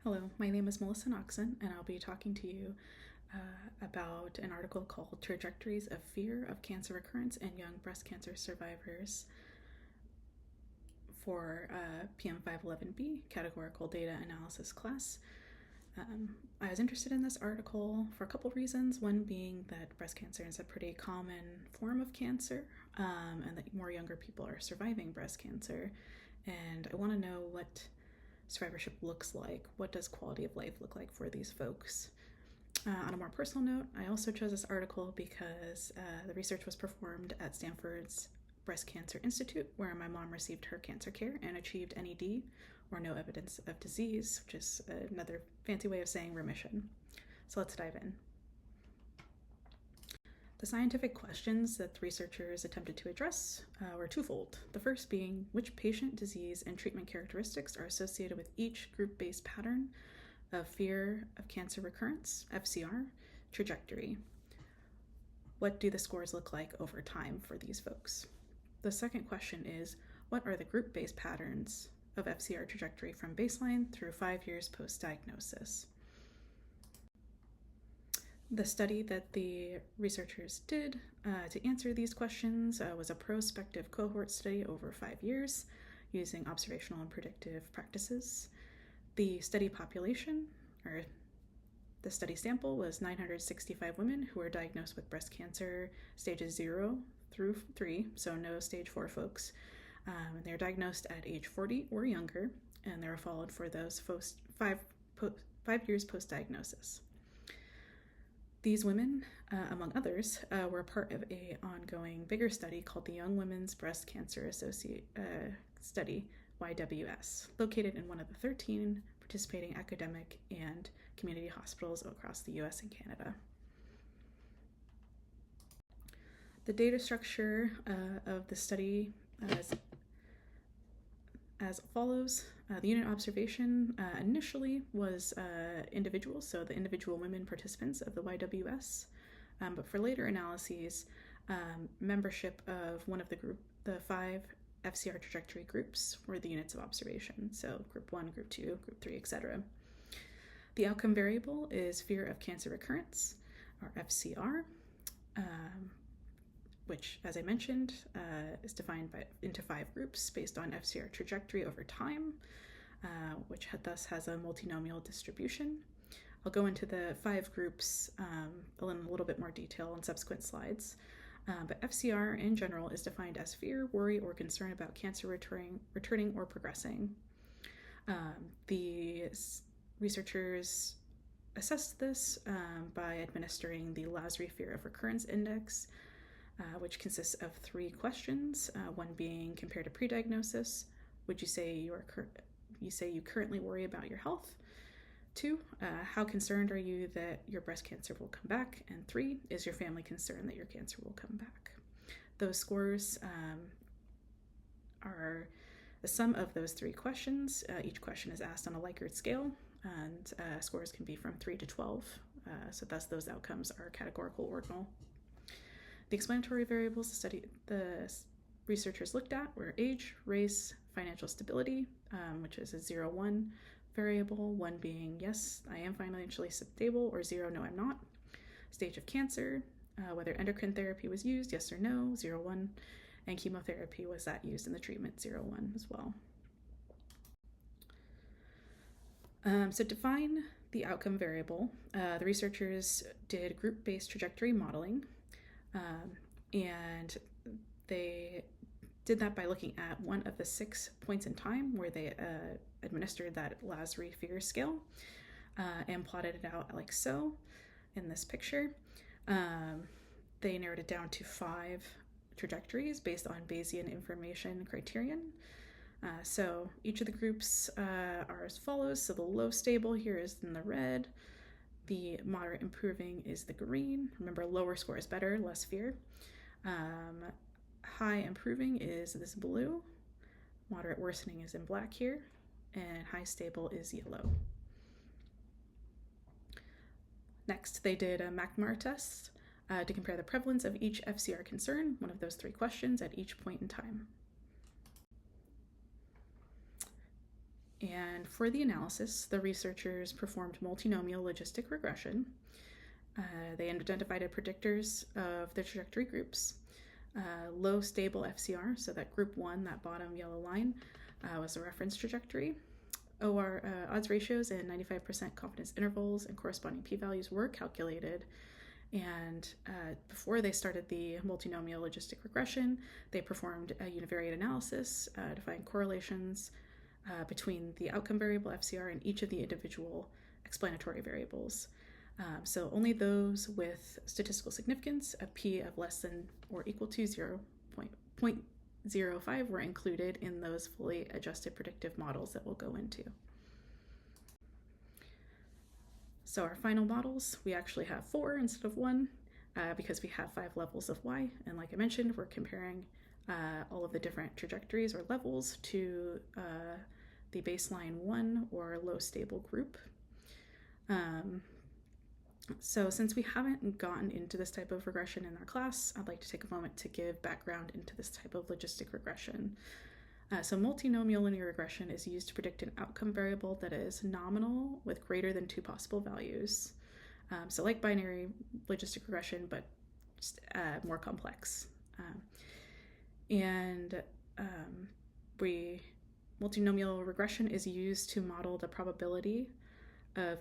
Hello, my name is Melissa Noxon, and I'll be talking to you about an article called Trajectories of Fear of Cancer Recurrence in Young Breast Cancer Survivors for PM511b, Categorical Data Analysis class. I was interested in this article for a couple reasons, one being that breast cancer is a pretty common form of cancer, and that more younger people are surviving breast cancer, and I want to know what survivorship looks like. What does quality of life look like for these folks? On a more personal note, I also chose this article because the research was performed at Stanford's Breast Cancer Institute, where my mom received her cancer care and achieved NED, or no evidence of disease, which is another fancy way of saying remission. So let's dive in. The scientific questions that the researchers attempted to address were twofold. The first being, which patient disease and treatment characteristics are associated with each group-based pattern of fear of cancer recurrence, FCR, trajectory? What do the scores look like over time for these folks? The second question is, what are the group-based patterns of FCR trajectory from baseline through 5 years post-diagnosis? The study that the researchers did to answer these questions was a prospective cohort study over 5 years using observational and predictive practices. The study population, or the study sample, was 965 women who were diagnosed with breast cancer stages 0 through 3, so no stage 4 folks. They were diagnosed at age 40 or younger, and they were followed for those 5 years post-diagnosis. These women, among others, were part of an ongoing bigger study called the Young Women's Breast Cancer Study, YWS, located in one of the 13 participating academic and community hospitals across the US and Canada. The data structure of the study as follows. The unit observation initially was individuals, so the individual women participants of the YWS, but for later analyses, membership of one of the 5 FCR trajectory groups were the units of observation, so group 1, group 2, group 3, etc. The outcome variable is fear of cancer recurrence, or FCR, which, as I mentioned, is defined into 5 groups based on FCR trajectory over time, which thus has a multinomial distribution. I'll go into the 5 groups in a little bit more detail in subsequent slides, but FCR in general is defined as fear, worry, or concern about cancer returning or progressing. The researchers assessed this by administering the Lasry Fear of Recurrence Index, which consists of 3 questions, one being compared to pre-diagnosis, would you say you currently worry about your health? 2, how concerned are you that your breast cancer will come back? And 3, is your family concerned that your cancer will come back? Those scores are the sum of those 3 questions. Each question is asked on a Likert scale, and scores can be from 3 to 12, so thus those outcomes are categorical ordinal. The explanatory variables the researchers looked at were age, race, financial stability, which is a 0-1 variable, 1 being yes, I am financially stable, or 0, no, I'm not. Stage of cancer, whether endocrine therapy was used, yes or no, 0-1, and chemotherapy, was that used in the treatment, 0-1 as well. So to define the outcome variable, the researchers did group-based trajectory modeling, and they did that by looking at one of the 6 points in time where they administered that Lasry Fear scale and plotted it out like so in this picture. They narrowed it down to 5 trajectories based on Bayesian information criterion. So each of the groups are as follows. So the low stable here is in the red. The moderate improving is the green. Remember, lower score is better, less fear. High improving is this blue. Moderate worsening is in black here. And high stable is yellow. Next, they did a McNamara test to compare the prevalence of each FCR concern, one of those 3 questions, at each point in time. And for the analysis, the researchers performed multinomial logistic regression. They identified predictors of the trajectory groups. Low stable FCR, so that group 1, that bottom yellow line, was the reference trajectory. OR odds ratios and 95% confidence intervals and corresponding p-values were calculated. And before they started the multinomial logistic regression, they performed a univariate analysis to find correlations between the outcome variable FCR and each of the individual explanatory variables. So only those with statistical significance, a p of less than or equal to 0.05 were included in those fully adjusted predictive models that we'll go into. So our final models, we actually have 4 instead of 1 because we have 5 levels of y. And like I mentioned, we're comparing all of the different trajectories or levels to the baseline 1 or low stable group. So since we haven't gotten into this type of regression in our class, I'd like to take a moment to give background into this type of logistic regression. So multinomial linear regression is used to predict an outcome variable that is nominal with greater than 2 possible values. So like binary logistic regression, but just more complex. Multinomial regression is used to model the probability of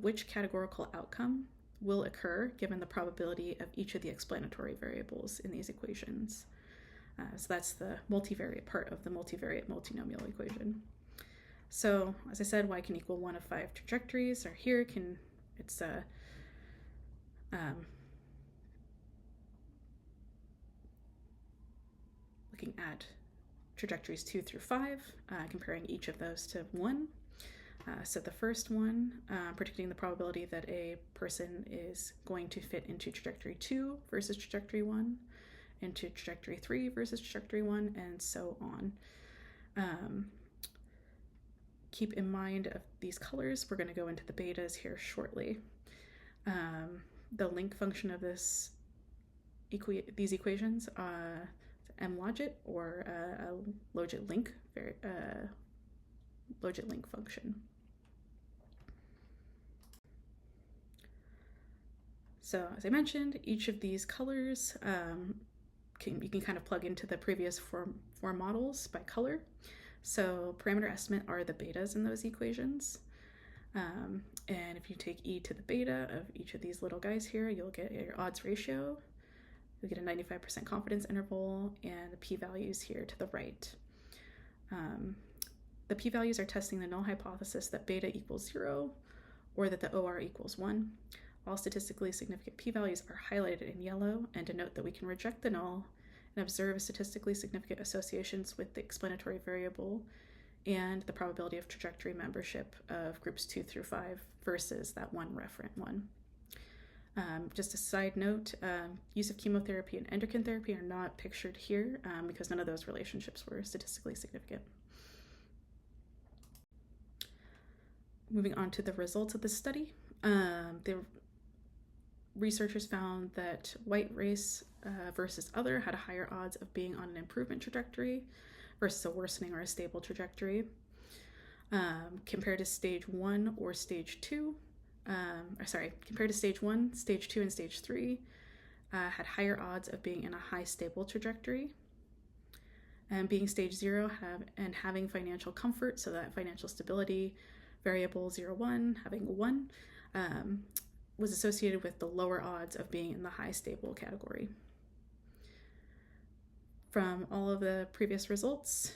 which categorical outcome will occur given the probability of each of the explanatory variables in these equations. So that's the multivariate part of the multivariate multinomial equation. So as I said, y can equal 1 of 5 trajectories, or here it's looking at trajectories 2 through 5, comparing each of those to 1. So the first one, predicting the probability that a person is going to fit into trajectory 2 versus trajectory 1, into trajectory 3 versus trajectory 1, and so on. Keep in mind of these colors. We're going to go into the betas here shortly. The link function of these equations, mlogit, or a logit link function. So as I mentioned, each of these colors you can kind of plug into the previous four models by color. So parameter estimate are the betas in those equations. And if you take e to the beta of each of these little guys here, you'll get your odds ratio. You'll get a 95% confidence interval and the p-values here to the right. The p-values are testing the null hypothesis that beta equals 0 or that the OR equals 1. All statistically significant p-values are highlighted in yellow and denote that we can reject the null and observe statistically significant associations with the explanatory variable and the probability of trajectory membership of groups 2 through 5 versus that one referent one. Just a side note, use of chemotherapy and endocrine therapy are not pictured here because none of those relationships were statistically significant. Moving on to the results of the study, the researchers found that white race versus other had higher odds of being on an improvement trajectory versus a worsening or a stable trajectory. Compared to stage 1 or stage 2, compared to stage 1, stage 2, and stage 3 had higher odds of being in a high stable trajectory. And being stage 0 and having financial comfort, so that financial stability variable 0, 1, having 1, was associated with the lower odds of being in the high stable category. From all of the previous results,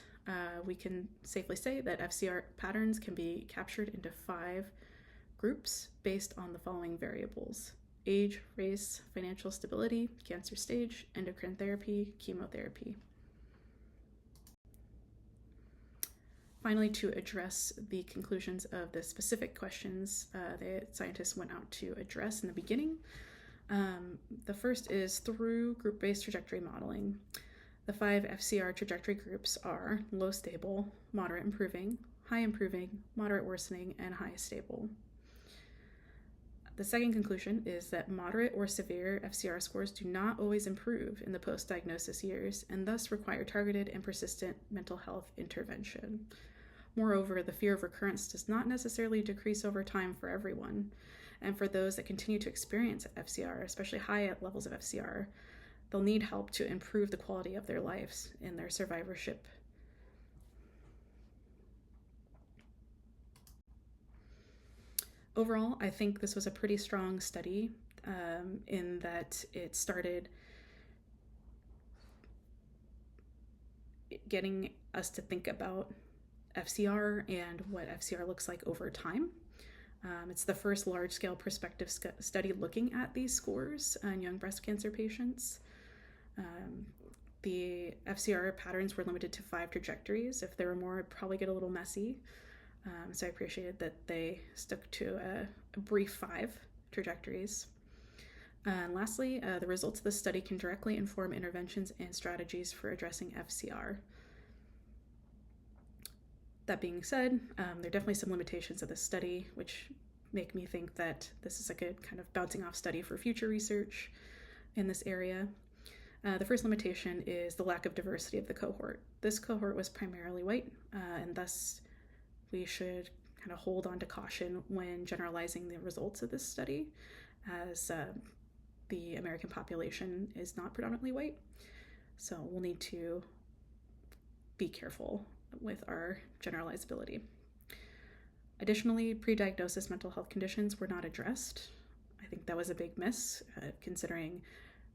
we can safely say that FCR patterns can be captured into 5 groups based on the following variables: age, race, financial stability, cancer stage, endocrine therapy, chemotherapy. Finally, to address the conclusions of the specific questions the scientists went out to address in the beginning, the first is through group-based trajectory modeling. The 5 FCR trajectory groups are low stable, moderate improving, high improving, moderate worsening, and high stable. The second conclusion is that moderate or severe FCR scores do not always improve in the post-diagnosis years and thus require targeted and persistent mental health intervention. Moreover, the fear of recurrence does not necessarily decrease over time for everyone. And for those that continue to experience FCR, especially high levels of FCR, they'll need help to improve the quality of their lives and their survivorship. Overall, I think this was a pretty strong study in that it started getting us to think about FCR and what FCR looks like over time. It's the first large-scale prospective study looking at these scores in young breast cancer patients. The FCR patterns were limited to 5 trajectories. If there were more, it'd probably get a little messy. So I appreciated that they stuck to a brief 5 trajectories. And lastly, the results of the study can directly inform interventions and strategies for addressing FCR. That being said, there are definitely some limitations of this study, which make me think that this is a good kind of bouncing off study for future research in this area. The first limitation is the lack of diversity of the cohort. This cohort was primarily white, and thus we should kind of hold on to caution when generalizing the results of this study, as the American population is not predominantly white. So we'll need to be careful with our generalizability. Additionally, pre-diagnosis mental health conditions were not addressed. I think that was a big miss, considering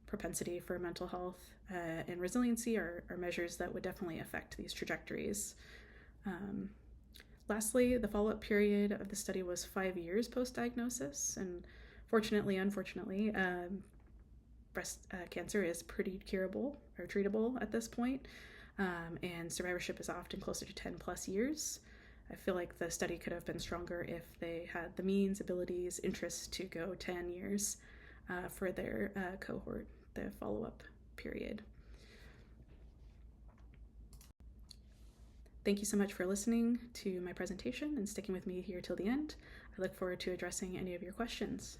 propensity for mental health and resiliency are measures that would definitely affect these trajectories. Lastly, the follow-up period of the study was 5 years post-diagnosis, and unfortunately, breast cancer is pretty curable or treatable at this point, and survivorship is often closer to 10 plus years. I feel like the study could have been stronger if they had the means, abilities, interests to go 10 years for their cohort, the follow-up period. Thank you so much for listening to my presentation and sticking with me here till the end. I look forward to addressing any of your questions.